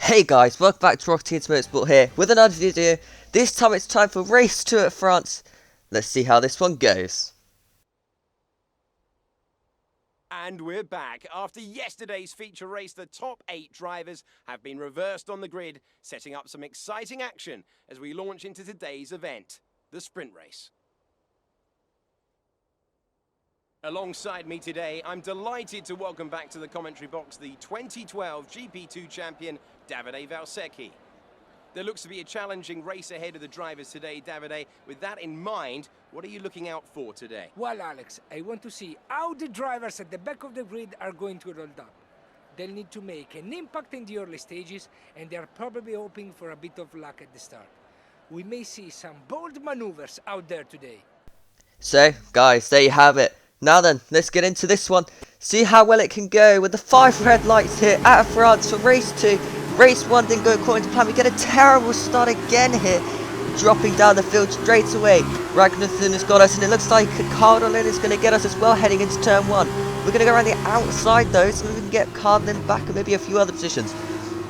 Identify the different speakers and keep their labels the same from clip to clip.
Speaker 1: Hey guys, welcome back to Rocket Team Motorsport here with another video. This time it's time for Race 2 at France. Let's see how this one goes.
Speaker 2: And we're back. After yesterday's feature race, the top 8 drivers have been reversed on the grid, setting up some exciting action as we launch into today's event, the sprint race. Alongside me today, I'm delighted to welcome back to the commentary box the 2012 GP2 champion, Davide Valsecchi. There looks to be a challenging race ahead of the drivers today, Davide. With that in mind, what are you looking out for today?
Speaker 3: Well, Alex, I want to see how the drivers at the back of the grid are going to roll up. They'll need to make an impact in the early stages, and they're probably hoping for a bit of luck at the start. We may see some bold maneuvers out there today.
Speaker 1: So, guys, there you have it. Now then, let's get into this one. See how well it can go with the 5 red lights here at France for race 2. Race 1 didn't go according to plan. We get a terrible start again here, dropping down the field straight away. Ragnarson has got us, and it looks like Cardolin is going to get us as well heading into turn 1. We're going to go around the outside though, so we can get Cardolin back and maybe a few other positions.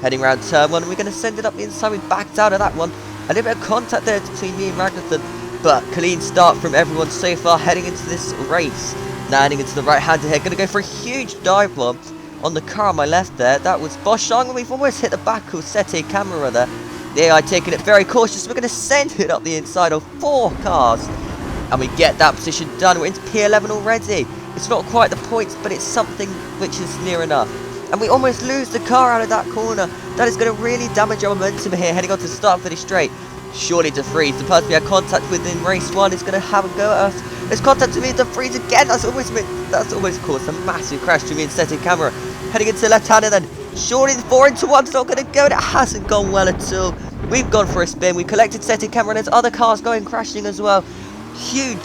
Speaker 1: Heading around turn 1, we're going to send it up the inside. We backed out of that one. A little bit of contact there between me and Ragnarson, but clean start from everyone so far heading into this race. Landing into the right-hander here, going to go for a huge dive bomb on the car on my left there. That was Boschung, and we've almost hit the back of Sette Camera there. The AI taking it very cautious. We're going to send it up the inside of 4 cars, and we get that position done. We're into P11 already. It's not quite the points, but it's something which is near enough. And we almost lose the car out of that corner. That is going to really damage our momentum here, heading on to the start finish straight. Surely De Vries, the person we had contact with in race 1, is going to have a go at us. There's contact to me, De Vries again. That's almost caused a massive crash to me and Sette Camera. Heading into the left-hander then. Surely the 4 into 1's not going to go, and it hasn't gone well at all. We've gone for a spin. We collected Sette Camera, and there's other cars going crashing as well. Huge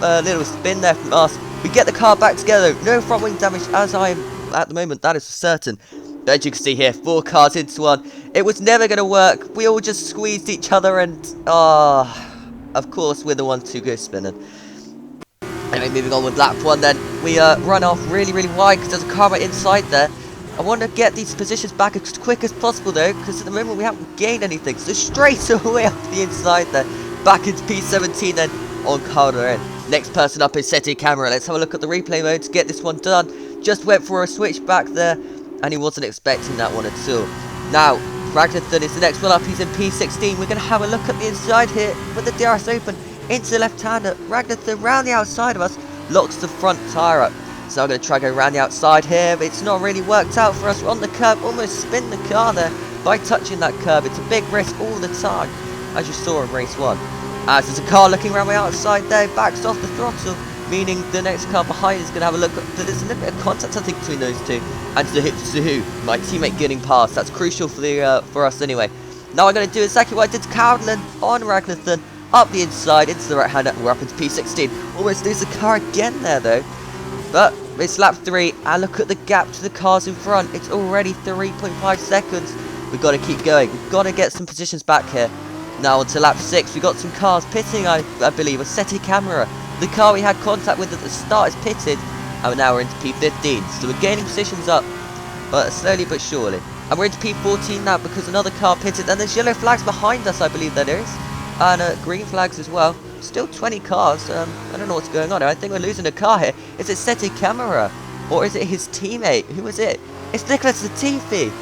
Speaker 1: little spin there from us. We get the car back together. No front wing damage as I am at the moment, that is certain. But as you can see here, 4 cars into 1. It was never going to work. We all just squeezed each other, and of course we're the ones who go spinning. Anyway, moving on with lap 1 then. We run off really wide because there's a car right inside there. I want to get these positions back as quick as possible though, because at the moment we haven't gained anything. So straight away off the inside there. Back into P17 then on Calderon. Next person up is Sette Camera. Let's have a look at the replay mode to get this one done. Just went for a switch back there, and he wasn't expecting that one at all. Now, Ragnarson is the next one up. He's in P16. We're going to have a look at the inside here with the DRS open. Into the left-hander, Ragnarson round the outside of us, locks the front tyre up. So I'm going to try to go around the outside here, but it's not really worked out for us. We're on the curb, almost spin the car there by touching that curb. It's a big risk all the time, as you saw in race 1. As there's a car looking around my outside there, backs off the throttle, meaning the next car behind is going to have a look. There's a little bit of contact, I think, between those two. And Suhu, my teammate, getting past. That's crucial for us anyway. Now I'm going to do exactly what I did to Cowdland on Ragnarson. Up the inside, into the right-hander, we're up into P16. Almost lose the car again there, though. But it's lap 3, and look at the gap to the cars in front. It's already 3.5 seconds. We've got to keep going. We've got to get some positions back here. Now on to lap 6. We've got some cars pitting, I believe. A Sette Camera. The car we had contact with at the start is pitted, and now we're into P15. So we're gaining positions up, but slowly but surely. And we're into P14 now because another car pitted, and there's yellow flags behind us, I believe there is. And green flags as well. Still 20 cars. I don't know what's going on. I think we're losing a car here. Is it Sette Camera? Or is it his teammate? Who is it? It's Nicholas Latifi.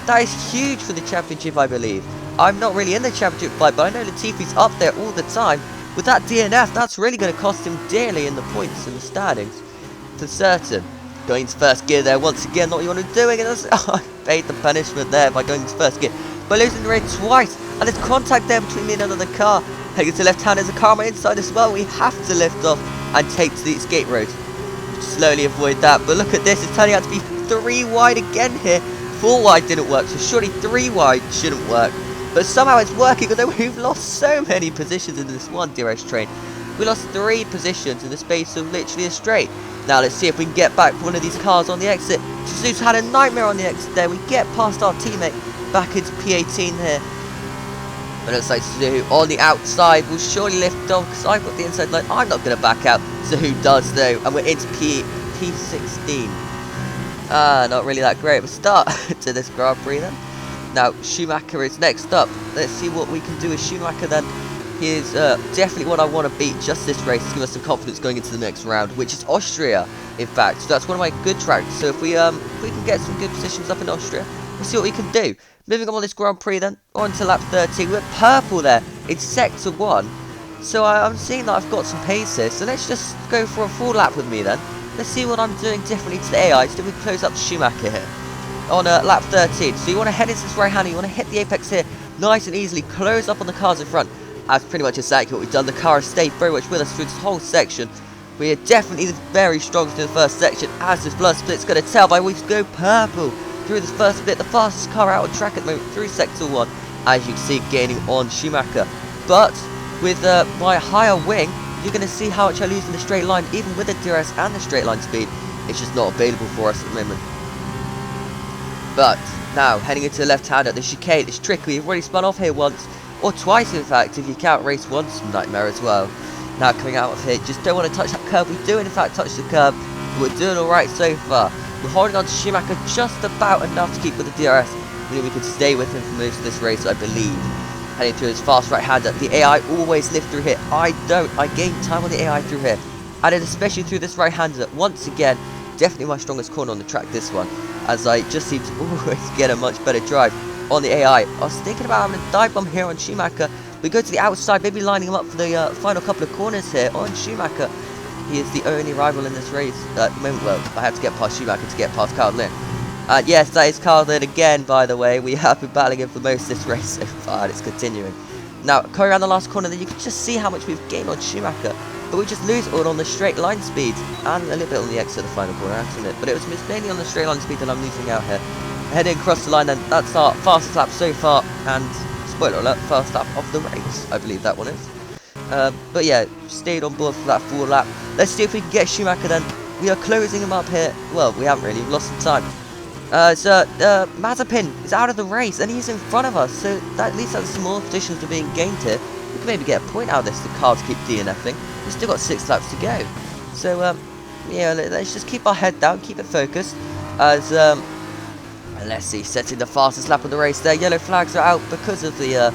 Speaker 1: That is huge for the championship, I believe. I'm not really in the championship fight, but I know Latifi's up there all the time. With that DNF, that's really going to cost him dearly in the points and the standings. For certain. Going into first gear there once again. Not what you want to do. And I paid the punishment there by going into first gear. But losing the race twice. And there's contact there between me and another car. Heading to the left hand, there's a car on my inside as well. We have to lift off and take to the escape road. Slowly avoid that. But look at this. It's turning out to be 3 wide again here. 4 wide didn't work. So surely 3 wide shouldn't work. But somehow it's working, although we've lost so many positions in this one DRS train. We lost 3 positions in the space of literally a straight. Now let's see if we can get back one of these cars on the exit. Jesus had a nightmare on the exit there. We get past our teammate back into P18 here. But it looks like Suhu on the outside will surely lift off because I've got the inside line. I'm not going to back out. Suhu does though, and we're into P16. Not really that great of a start to this Grand Prix then. Now, Schumacher is next up. Let's see what we can do with Schumacher then. He is definitely what I want to beat just this race to give us some confidence going into the next round, which is Austria, in fact. So that's one of my good tracks. So if we can get some good positions up in Austria, we'll see what we can do. Moving on this Grand Prix then, on to lap 13. We're purple there in Sector 1. So I'm seeing that I've got some pace here. So let's just go for a full lap with me then. Let's see what I'm doing differently to the AI so we can close up Schumacher here. On lap 13. So you want to head into this right hander, you want to hit the apex here nice and easily, close up on the cars in front. That's pretty much exactly what we've done. The car has stayed very much with us through this whole section. We are definitely very strong through the first section, as this blood split's going to tell by we go purple through this first bit. The fastest car out on track at the moment through Sector 1, as you can see, gaining on Schumacher. But with my higher wing, you're going to see how much I lose in the straight line, even with the DRS and the straight line speed. It's just not available for us at the moment. But now, heading into the left-hander, the chicane is tricky. We've already spun off here once, or twice in fact, if you count race 1's nightmare as well. Now coming out of here, just don't want to touch that curb. We do in fact touch the curb, but we're doing alright so far. We're holding on to Schumacher just about enough to keep with the DRS, meaning we can stay with him for most of this race, I believe. Heading through his fast right-hander, the AI always live through here. I don't, I gain time on the AI through here. And especially through this right-hander, once again, definitely my strongest corner on the track, this one, as I just seem to always get a much better drive on the AI. I was thinking about having a dive bomb here on Schumacher. We go to the outside, maybe lining him up for the final couple of corners here on Schumacher. He is the only rival in this race at the moment. Well, I have to get past Schumacher to get past Carl Lynn. And yes, that is Carl Lynn again, by the way. We have been battling him for most of this race so far, and it's continuing. Now, going around the last corner, then you can just see how much we've gained on Schumacher. But we just lose all on the straight line speed, and a little bit on the exit of the final corner, hasn't it? But it was mainly on the straight line speed that I'm losing out here. Heading across the line then, that's our fastest lap so far, and spoiler alert, first lap of the race, I believe that one is. But yeah, stayed on board for that full lap. Let's see if we can get Schumacher then. We are closing him up here. Well, we haven't really, we've lost some time. Mazepin is out of the race, and he's in front of us, so that at least has some more positions are being gained here. We can maybe get a point out of this, the cars keep DNFing. We've still got 6 laps to go. So, yeah, let's just keep our head down, keep it focused, as, let's see, setting the fastest lap of the race there. Yellow flags are out because of the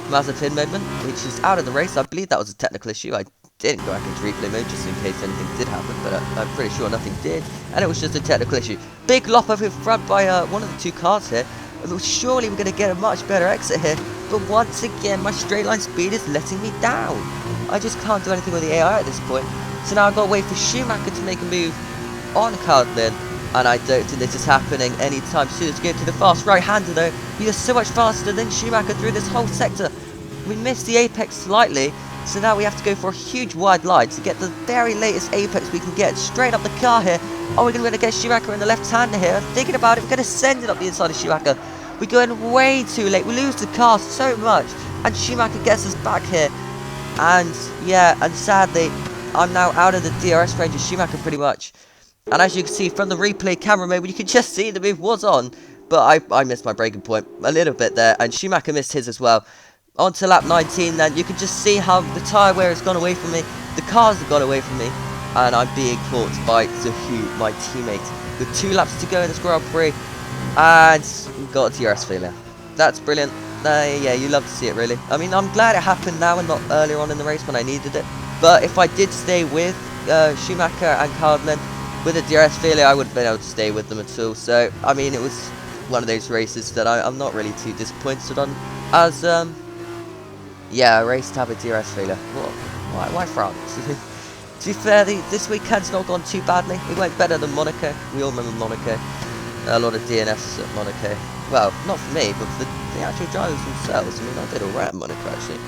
Speaker 1: Mazepin moment, which is out of the race. I believe that was a technical issue. I didn't go back into replay mode just in case anything did happen, but I'm pretty sure nothing did, and it was just a technical issue. Big lop over in front by one of the 2 cars here. Surely we're going to get a much better exit here, but once again my straight line speed is letting me down. I just can't do anything with the AI at this point, so now I've got to wait for Schumacher to make a move on Carl Lynn. And I don't think this is happening anytime soon. Let's go to the fast right-hander though. He is so much faster than Schumacher through this whole sector. We missed the apex slightly, so now we have to go for a huge wide line to get the very latest apex we can get straight up the car here. Oh, we're going to get Schumacher in the left-hander here. I'm thinking about it, we're going to send it up the inside of Schumacher. We're going way too late. We lose the car so much, and Schumacher gets us back here. And yeah, and sadly, I'm now out of the DRS range of Schumacher pretty much. And as you can see from the replay camera mode, you can just see the move was on. But I missed my braking point a little bit there, and Schumacher missed his as well. On to lap 19 then, you can just see how the tyre wear has gone away from me. The cars have gone away from me, and I'm being caught by Zahu, my teammate. With 2 laps to go in this Grand Prix, and we've got a DRS failure. That's brilliant. Yeah, you love to see it really. I mean, I'm glad it happened now and not earlier on in the race when I needed it. But if I did stay with Schumacher and Carl Lynn, with a DRS failure, I wouldn't have been able to stay with them at all. So, I mean, it was one of those races that I'm not really too disappointed on. As, yeah, a race to have a DRS failure. Why France? To be fair, this weekend's not gone too badly. It went better than Monaco. We all remember Monaco. A lot of DNFs at Monaco. Well, not for me, but for the actual drivers themselves. I mean, I did alright at Monaco, actually.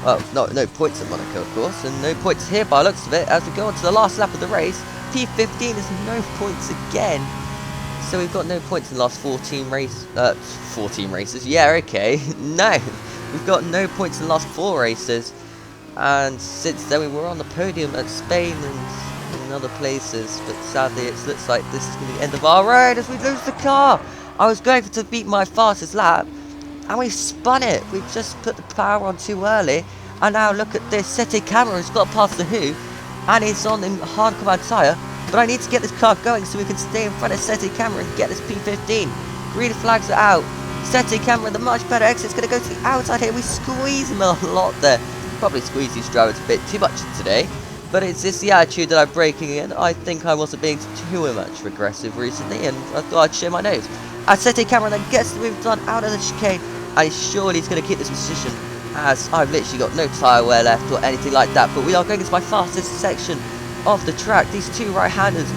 Speaker 1: Well, no points at Monaco, of course, and no points here by the looks of it. As we go on to the last lap of the race, P15 is no points again. So we've got no points in the last 14 races. Yeah, okay. No, we've got no points in the last 4 races. And since then we were on the podium at Spain and in other places. But sadly it looks like this is going to be the end of our ride as we lose the car. I was going to beat my fastest lap, and we spun it. We just put the power on too early. And now look at this. Sete Cameron's got past the Who, and it's on the hard command tyre. But I need to get this car going so we can stay in front of Sete Cameron and get this P15. Green flags are out. Seti Camera, the much better exit, is going to go to the outside here. We squeeze him a lot there. Probably squeeze these drivers a bit too much today. But it's just the attitude that I'm breaking in. I think I wasn't being too much regressive recently, and I thought I'd show my nose. As Seti Camera then gets the move done out of the chicane, and surely he's going to keep this position, as I've literally got no tyre wear left or anything like that. But we are going into my fastest section of the track. These two right-handers,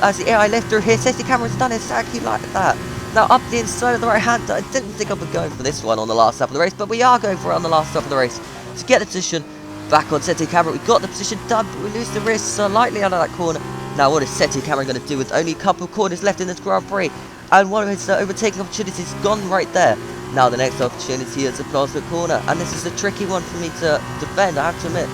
Speaker 1: as the AI lift through here, Seti Camera's done exactly like that. Now up the inside of the right-hander, I didn't think I would go for this one on the last lap of the race, but we are going for it on the last lap of the race. To get the position back on Seti Camera, we got the position done, but we lose the wrist slightly out of that corner. Now what is Seti Camera going to do with only a couple of corners left in this Grand Prix? And one of his overtaking opportunities gone right there. Now the next opportunity is a Plaza corner, and this is a tricky one for me to defend, I have to admit.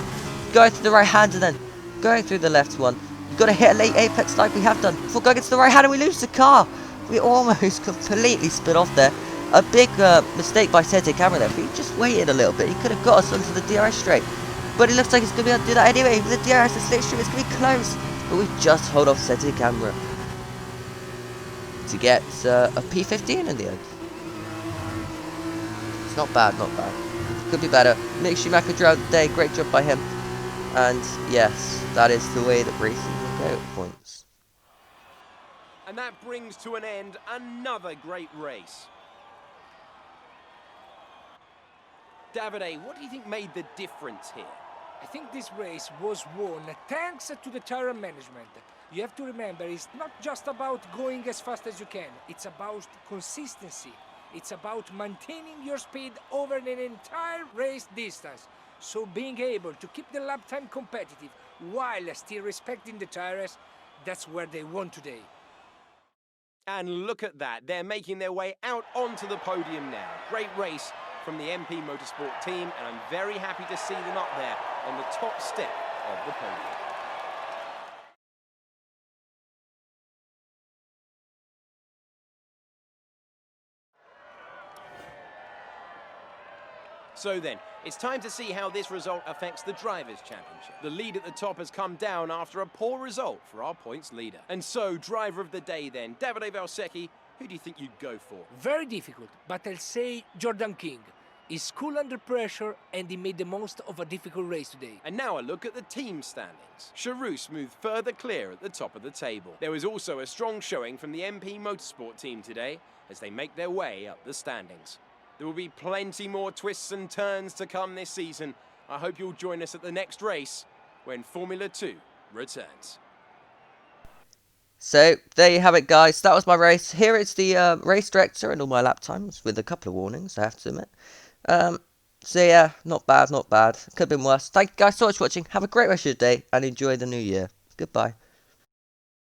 Speaker 1: Going through the right-hander then, going through the left one. You've got to hit a late apex like we have done. Before going into the right-hander, we lose the car. We almost completely split off there. A big mistake by Seti Camera there. If he just waited a little bit, he could have got us onto the DRS straight. But it looks like he's going to be able to do that anyway. With the DRS and slipstream, it's going to be close. But we just hold off Seti Camera to get a P15 in the end. It's not bad, not bad. Could be better. Mick Schumacher drove the day. Great job by him. And yes, that is the way that racing will go at points.
Speaker 2: And that brings to an end another great race. Davide, what do you think made the difference here?
Speaker 3: I think this race was won thanks to the tyre management. You have to remember, it's not just about going as fast as you can. It's about consistency. It's about maintaining your speed over an entire race distance. So being able to keep the lap time competitive while still respecting the tyres, that's where they won today.
Speaker 2: And look at that, they're making their way out onto the podium now. Great race from the MP Motorsport team, and I'm very happy to see them up there on the top step of the podium. So then, it's time to see how this result affects the Drivers' Championship. The lead at the top has come down after a poor result for our points leader. And so, driver of the day then, Davide Valsecchi, who do you think you'd go for?
Speaker 3: Very difficult, but I'll say Jordan King. He's cool under pressure and he made the most of a difficult race today.
Speaker 2: And now a look at the team standings. Charoux moved further clear at the top of the table. There was also a strong showing from the MP Motorsport team today as they make their way up the standings. There will be plenty more twists and turns to come this season. I hope you'll join us at the next race when Formula 2 returns.
Speaker 1: So, there you have it, guys. That was my race. Here is the race director and all my lap times, with a couple of warnings, I have to admit. So yeah, not bad, not bad. Could have been worse. Thank you guys so much for watching. Have a great rest of your day, and enjoy the new year. Goodbye.